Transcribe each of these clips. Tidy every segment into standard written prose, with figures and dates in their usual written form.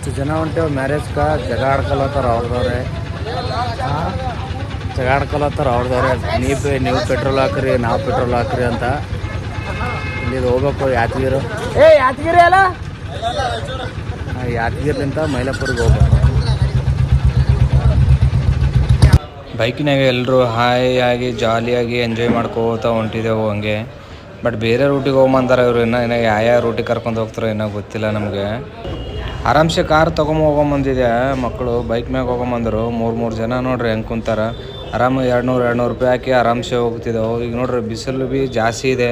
ಎಷ್ಟು ಜನ ಹೊಂಟೇವು ಮ್ಯಾರೇಜ್ಗ ಜಗ ಆಡ್ಕೊಳತ್ತಾರ ಅವ್ರದವ್ರೆ ಜಗ ಆಡ್ಕೊಳತ್ತಾರ ಅವ್ರದವ್ರೆ ನೀವು ಪೆಟ್ರೋಲ್ ಹಾಕ್ರಿ ನಾವು ಪೆಟ್ರೋಲ್ ಹಾಕ್ರಿ ಅಂತ ಇಲ್ಲಿದು ಹೋಗ್ಬೇಕು ಯಾದಗಿರಿ ಅಲ್ಲ ಯಾದಗಿರಿಲಿಂದ ಮೈಲಾಪುರ್ಗೆ ಹೋಗ್ಬೇಕು. ಬೈಕಿನಾಗ ಎಲ್ಲರೂ ಹಾಯ್ ಆಗಿ ಜಾಲಿಯಾಗಿ ಎಂಜಾಯ್ ಮಾಡ್ಕೋತಾ ಹೊಂಟಿದ್ದೆವು ಹಂಗೆ. ಬಟ್ ಬೇರೆ ರೂಟಿಗೆ ಹೋಗ್ಬಂದಾರ ಇವರು ಇನ್ನೂ ಯಾವ ರೂಟಿಗೆ ಕರ್ಕೊಂಡು ಹೋಗ್ತಾರೋ ಏನೋ ಗೊತ್ತಿಲ್ಲ ನಮಗೆ. ಆರಾಮ್ಸೆ ಕಾರ್ ತೊಗೊಂಬಂದಿದೆ ಮಕ್ಕಳು, ಬೈಕ್ ಮ್ಯಾಗ ಹೋಗೊಂಬಂದರು. ಮೂರು ಜನ ನೋಡ್ರಿ ಹೆಂಗೆ ಕುಂತಾರ. ಆರಾಮಾಗಿ 200 ರೂಪಾಯಿ ಹಾಕಿ ಆರಾಮ್ಸೆ ಹೋಗ್ತಿದ್ದೆವು. ಈಗ ನೋಡ್ರಿ ಬಿಸಿಲು ಭೀ ಜಾಸ್ತಿ ಇದೆ,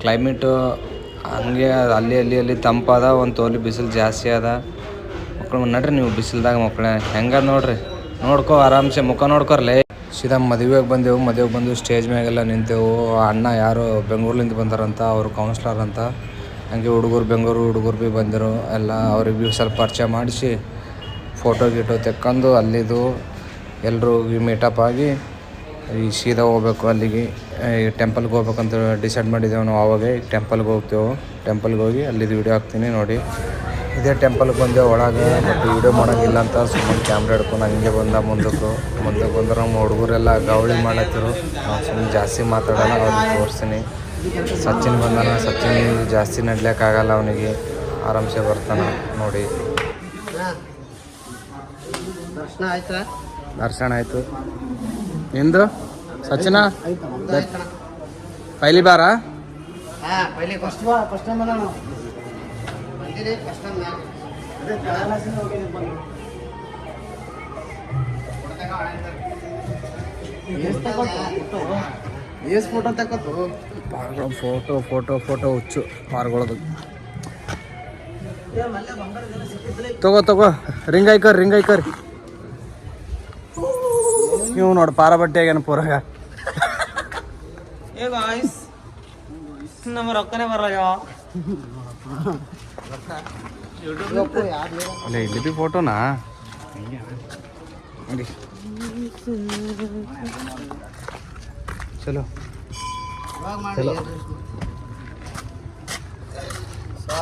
ಕ್ಲೈಮೇಟು ಹಂಗೆ ಅಲ್ಲಿ ತಂಪದ, ಒಂದು ತೋಲಿ ಬಿಸಿಲು ಜಾಸ್ತಿ ಅದ. ಮಕ್ಕಳು ನಡ್ರಿ ನೀವು ಬಿಸಿಲ್ದಾಗ ಮಕ್ಕಳೇ ಹೆಂಗದ ನೋಡ್ರಿ, ನೋಡ್ಕೊ ಆರಾಮ್ಸೆ ಮುಖ ನೋಡ್ಕೊರ್ಲೆ. ಸೀದಾ ಮದುವೆಗೆ ಬಂದು ಸ್ಟೇಜ್ ಮ್ಯಾಗೆಲ್ಲ ನಿಂತೆವು. ಅಣ್ಣ ಯಾರು ಬೆಂಗಳೂರಿಂದ ಬಂದಾರಂತ, ಅವರು ಕೌನ್ಸ್ಲರ್ ಅಂತ. ಹಂಗೆ ಬೆಂಗಳೂರು ಹುಡುಗರು ಭೀ ಬಂದರು ಎಲ್ಲ. ಅವ್ರಿಗೆ ಭೀ ಸ್ವಲ್ಪ ಪರಿಚಯ ಮಾಡಿಸಿ ಫೋಟೋ ಗೀಟೋ ತೆಕ್ಕೊಂಡು ಅಲ್ಲಿದ್ದು ಎಲ್ಲರೂ ಮೀಟಪ್ ಆಗಿ ಈ ಸೀದಾ ಹೋಗ್ಬೇಕು ಅಲ್ಲಿಗೆ. ಈ ಟೆಂಪಲ್ಗೆ ಹೋಗ್ಬೇಕಂತ ಡಿಸೈಡ್ ಮಾಡಿದ್ದೇವೆ ನಾವು. ಆವಾಗ ಈಗ ಟೆಂಪಲ್ಗೆ ಹೋಗ್ತೇವೆ. ಟೆಂಪಲ್ಗೆ ಹೋಗಿ ಅಲ್ಲಿದ್ದು ವೀಡಿಯೋ ಹಾಕ್ತೀನಿ ನೋಡಿ. ಇದೇ ಟೆಂಪಲ್ಗೆ ಬಂದೆ ಒಳಗೆ, ಬಟ್ ವೀಡಿಯೋ ಮಾಡೋಂಗಿಲ್ಲ ಅಂತ ಸುಮ್ಮನೆ ಕ್ಯಾಮ್ರಾ ಹಿಡ್ಕೊಂಡು ಹಂಗೆ ಮುಂದೆ ಬಂದ್ರೆ ನಮ್ಮ ಹುಡುಗರೆಲ್ಲ ಗವಳಿ ಮಾಡತ್ತಿರು. ನಾವು ಸುಮ್ಮನೆ ಜಾಸ್ತಿ ಮಾತಾಡೋಣ, ಅವ್ರಿಗೆ ತೋರಿಸ್ತೀನಿ. ಸಚಿನ್ ಬಂದಾನ, ಸಚಿನ್ ಜಾಸ್ತಿ ನಡ್ಲಿಕ್ಕಾಗಲ್ಲ, ಅವನಿಗೆ ಆರಾಮ್ಸೆ ಬರ್ತಾನೆ ನೋಡಿ. ದರ್ಶನ ಆಯಿತು. ನಿಂದು ಸಚಿನ ಪೈಲಿ ಬಾರ ಫೋಟೋ ತಗೋತು ಫೋಟೋ ಹುಚ್ಚು ಪಾರ್ಗಳದು. ತಗೋ ರಿಂಗ್ ಐಕರ್ ನೀವು ನೋಡಿ ಪಾರ ಬಟ್ಟೆ ಆಗ್ಯಾನ ಪೂರಾಗ. ನಮ್ಮ ರೊಕ್ಕನೇ ಬರಲ್ಲ. ಅಲ್ಲೇ ಇಲ್ಲಿ ಭೀ ಫೋಟೋನಾ ನೋಡಿ. ಚಲೋ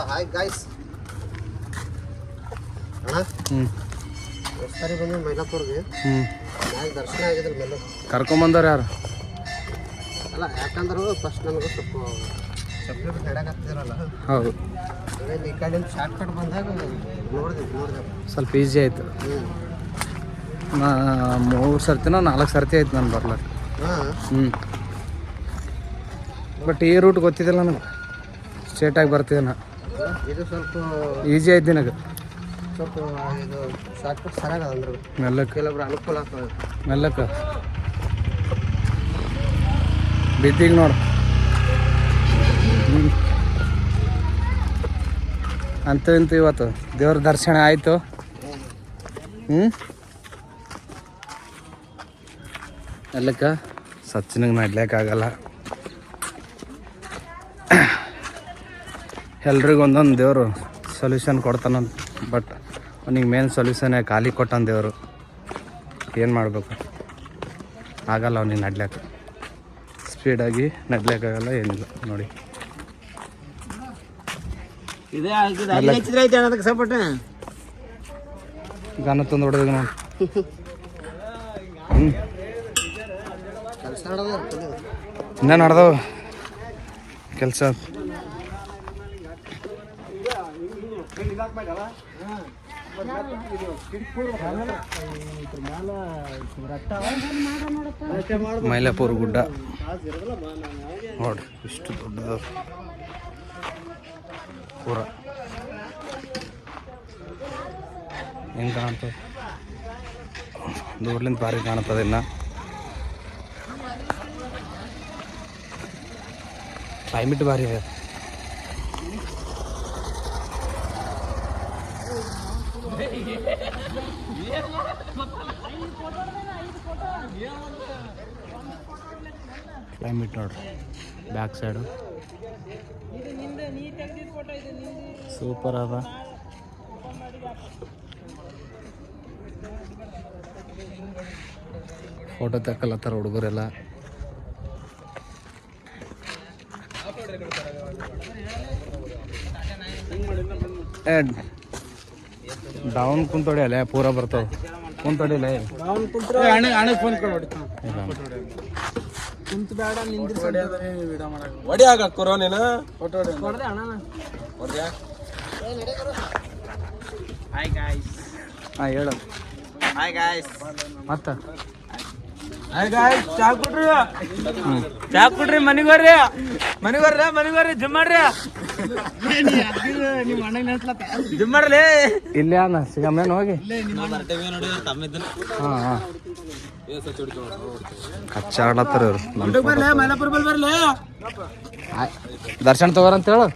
ಹಾಯ್ ಗಾಯ್ಸ್. ಸರಿ ಬಂದು ಮೈಲಾಪುರ್ಗೆ ದರ್ಶನ ಆಗಿದ್ರೆ ಮೇಲೆ ಕರ್ಕೊಂಬಂದಾರ ಯಾರು ಅಲ್ಲ, ಯಾಕಂದ್ರೆ ಫಸ್ಟ್ ನನಗೆ ಸ್ವಲ್ಪ ನಡಕತ್ತಿರಲ್ಲ. ಹೌದು, ಈ ಕಡೆಯಿಂದ ಶಾರ್ಟ್ ಕಟ್ ಬಂದಾಗ ನೋಡಿದೆ ಸ್ವಲ್ಪ ಈಸಿ ಆಯಿತು. 3 ಸರ್ತಿನೋ 4 ಸರ್ತಿ ಆಯ್ತು ನಾನು ಬರ್ಲಕ್ಕೆ. ಬಟ್ ಈ ರೂಟ್ ಗೊತ್ತಿದ್ದಿಲ್ಲ ನನಗೆ, ಸ್ಟ್ರೇಟಾಗಿ ಬರ್ತಿದ್ದೆ ನಾ. ಇದು ಸ್ವಲ್ಪ ಈಸಿ ಆಯ್ತು ನನಗೆ. ಸ್ವಲ್ಪ ಇದು ಶಾರ್ಟ್ ಕಟ್ ಸರಿಯಾಗದ ಅಂದ್ರೆ ಮೆಲ್ಲಕ್ಕೆ ಕೆಲವೊಬ್ರು ಅನುಕೂಲ ಆಗ್ತದೆ. ಮೆಲ್ಲಕ್ಕೆ ಬಿದ್ದೀಗ ನೋಡು. ಅಂತೂ ಇಂತೂ ಇವತ್ತು ದೇವ್ರ ದರ್ಶನ ಆಯಿತು. ಎಲ್ಲಕ್ಕೆ ಸಚ್ಚಿನಾಗ ನಡ್ಲಿಕ್ಕಾಗಲ್ಲ. ಎಲ್ರಿಗೂ ಒಂದೊಂದು ದೇವರು ಸೊಲ್ಯೂಷನ್ ಕೊಡ್ತಾನಂತ. ಬಟ್ ಅವನಿಗೆ ಮೇನ್ ಸೊಲ್ಯೂಷನ್ನೇ ಖಾಲಿ ಕೊಟ್ಟಾನ ದೇವರು. ಏನು ಮಾಡಬೇಕು, ಆಗಲ್ಲ ಅವನಿಗೆ ನಡ್ಲಿಕ್ಕೆ. ಸ್ಪೀಡಾಗಿ ನಡ್ಲಿಕ್ಕಾಗಲ್ಲ, ಏನಿಲ್ಲ ನೋಡಿ. ಗಾನ ತಂದು ಹೊಡೆದಾಗ ನೋಡಿ. ಇನ್ನೂ ನಡ್ದವು ಕೆಲಸ. ಮೈಲಾಪುರ ಗುಡ್ಡ ನೋಡ್ರಿ, ಇಷ್ಟು ದೊಡ್ಡದು ಪೂರ. ಹೆಂಗೆ ಕಾಣುತ್ತೆ ದೂರ್ಲಿಂದ ಭಾರಿ ಕಾಣುತ್ತದೆ. ಇನ್ನು ಕ್ಲೈಮೇಟ್ ಭಾರಿ ಇದೆ. ಕ್ಲೈಮೇಟ್ ನೋಡ್ರಿ, ಬ್ಯಾಕ್ ಸೈಡು ಸೂಪರ್ ಅದ. ಫೋಟೋ ತಕ್ಕಲತ್ತಾರ ಹುಡುಗರೆಲ್ಲ. ಡೌನ್ ಕುಂತೊಡಿ ಅಲ್ಲೇ ಪೂರ ಬರ್ತಾವ ಕುಂತೊಡಿಲ್ಲ ಫೋನ್ ಕೊಡಿ ಕುಂತ ಬೇಡ ಒಡಿ ಆಗ ಕೊರೋನೇನ ಹಾಯ್ ಗಾಯ್ಸ್ ಹಾಂ ಹೇಳು ಹಾಯ್ ಗಾಯ್ಸ್ ಮತ್ತೆ ಚಾ ಕುಡ್ರಿ ಮನಿಗೋರ್ರಿ ಜಿಮ್ ಮಾಡ್ರಿ ಜಿಮ್ ಮಾಡ್ಲಿ ಇಲ್ಲೇ ಅನ್ನ ಸಿಗಮ್ಮೇನು ಹೋಗಿ ಹಾಂ ಹಾಂ ಕಚ್ಚಾಡ್ಲತ್ತಾರ ಇವ್ರು ಮೈಲಾಪುರ ಬರ್ಲಿ ದರ್ಶನ್ ತಗೋರಂತ ಹೇಳು